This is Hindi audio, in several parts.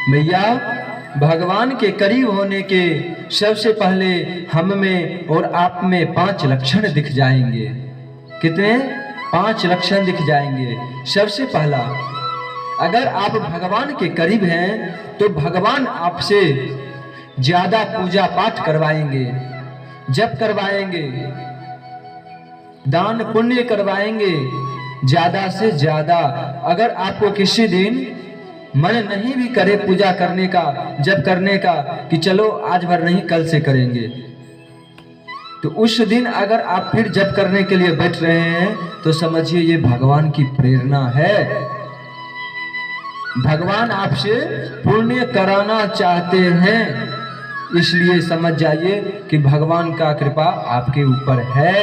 भैया, भगवान के करीब होने के सबसे पहले हम में और आप में 5 लक्षण दिख जाएंगे। कितने? 5 लक्षण दिख जाएंगे। सबसे पहला, अगर आप भगवान के करीब हैं तो भगवान आपसे ज्यादा पूजा पाठ करवाएंगे, जप करवाएंगे, दान पुण्य करवाएंगे ज्यादा से ज्यादा। अगर आपको किसी दिन मन नहीं भी करे पूजा करने का, जप करने का, कि चलो आज भर नहीं कल से करेंगे, तो उस दिन अगर आप फिर जप करने के लिए बैठ रहे हैं तो समझिए ये भगवान की प्रेरणा है। भगवान आपसे पुण्य कराना चाहते हैं, इसलिए समझ जाइए कि भगवान का कृपा आपके ऊपर है।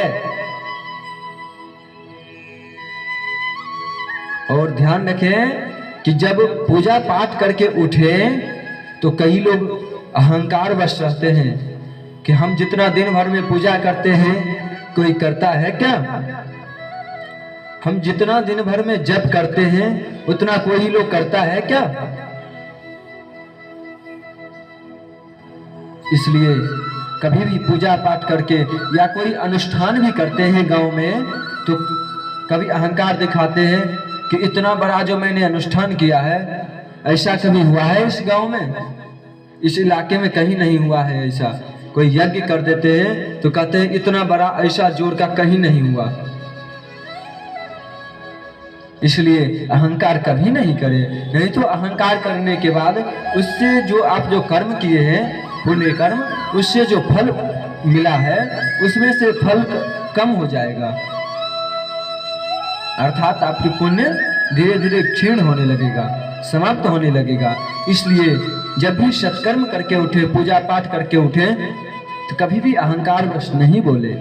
और ध्यान रखें कि जब पूजा पाठ करके उठे तो कई लोग अहंकार वश रहते हैं कि हम जितना दिन भर में पूजा करते हैं कोई करता है क्या? हम जितना दिन भर में जप करते हैं उतना कोई लोग करता है क्या? इसलिए कभी भी पूजा पाठ करके या कोई अनुष्ठान भी करते हैं गांव में तो कभी अहंकार दिखाते हैं कि इतना बड़ा जो मैंने अनुष्ठान किया है, ऐसा कभी हुआ है इस गांव में, इस इलाके में कहीं नहीं हुआ है ऐसा। कोई यज्ञ कर देते हैं तो कहते हैं इतना बड़ा ऐसा जोर का कहीं नहीं हुआ। इसलिए अहंकार कभी नहीं करे, नहीं तो अहंकार करने के बाद उससे जो आप जो कर्म किए हैं पुण्य कर्म, उससे जो फल मिला है उसमें से फल कम हो जाएगा, अर्थात आपकी पुण्य धीरे धीरे क्षीण होने लगेगा, समाप्त होने लगेगा। इसलिए जब भी सत्कर्म करके उठे, पूजा पाठ करके उठे, तो कभी भी अहंकार वश नहीं बोले।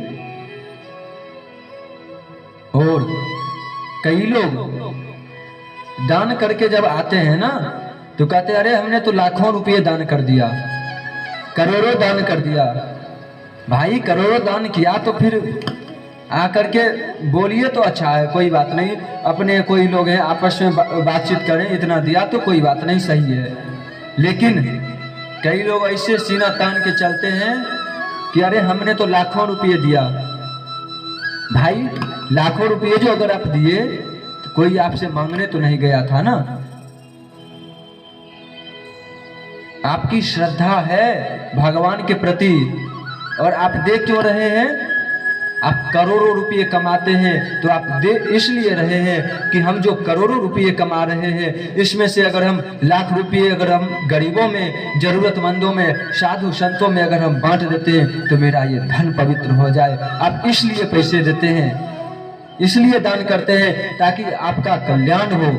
और कई लोग दान करके जब आते हैं ना तो कहते हैं अरे हमने तो लाखों रुपये दान कर दिया, करोड़ों दान कर दिया। भाई करोड़ों दान किया तो फिर आकर के बोलिए तो अच्छा है, कोई बात नहीं, अपने कोई लोग हैं आपस में बातचीत करें, इतना दिया तो कोई बात नहीं, सही है। लेकिन कई लोग ऐसे सीना तान के चलते हैं कि अरे हमने तो लाखों रुपये दिया। भाई लाखों रुपये जो अगर आप दिए तो कोई आपसे मांगने तो नहीं गया था ना। आपकी श्रद्धा है भगवान के प्रति और आप दे क्यों रहे हैं? आप करोड़ों रुपये कमाते हैं तो आप दे इसलिए रहे हैं कि हम जो करोड़ों रुपये कमा रहे हैं इसमें से अगर हम लाख रुपये अगर हम गरीबों में, जरूरतमंदों में, साधु संतों में अगर हम बांट देते हैं तो मेरा ये धन पवित्र हो जाए। आप इसलिए पैसे देते हैं, इसलिए दान करते हैं ताकि आपका कल्याण हो,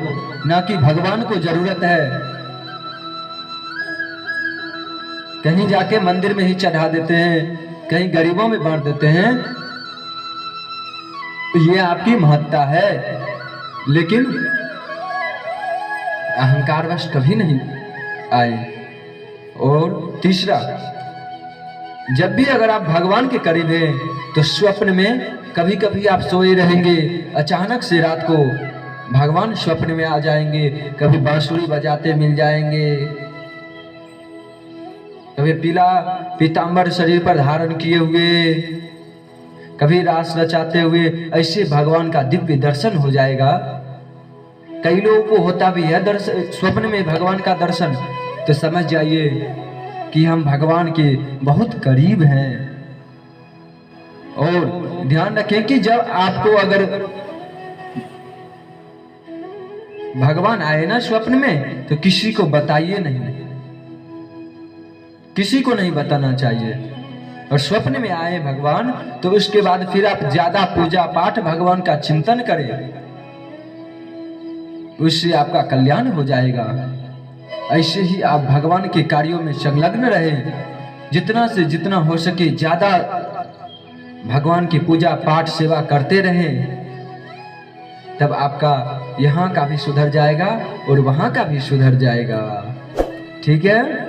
ना कि भगवान को जरूरत है। कहीं जाके मंदिर में ही चढ़ा देते हैं, कहीं गरीबों में बांट देते हैं, ये आपकी महत्ता है। लेकिन अहंकारवश कभी नहीं आए। और तीसरा, जब भी अगर आप भगवान के करीब हैं तो स्वप्न में कभी कभी आप सोए रहेंगे, अचानक से रात को भगवान स्वप्न में आ जाएंगे, कभी बांसुरी बजाते मिल जाएंगे, कभी पीला पीतांबर शरीर पर धारण किए हुए, कभी रास रचाते हुए, ऐसे भगवान का दिव्य दर्शन हो जाएगा। कई लोगों को होता भी है दर्शन, स्वप्न में भगवान का दर्शन, तो समझ जाइए कि हम भगवान के बहुत करीब हैं। और ध्यान रखें कि जब आपको अगर भगवान आए ना स्वप्न में तो किसी को बताइए नहीं, किसी को नहीं बताना चाहिए। और स्वप्न में आए भगवान तो उसके बाद फिर आप ज्यादा पूजा पाठ भगवान का चिंतन करें, उससे आपका कल्याण हो जाएगा। ऐसे ही आप भगवान के कार्यों में संलग्न रहे, जितना से जितना हो सके ज्यादा भगवान की पूजा पाठ सेवा करते रहे, तब आपका यहाँ का भी सुधर जाएगा और वहां का भी सुधर जाएगा। ठीक है।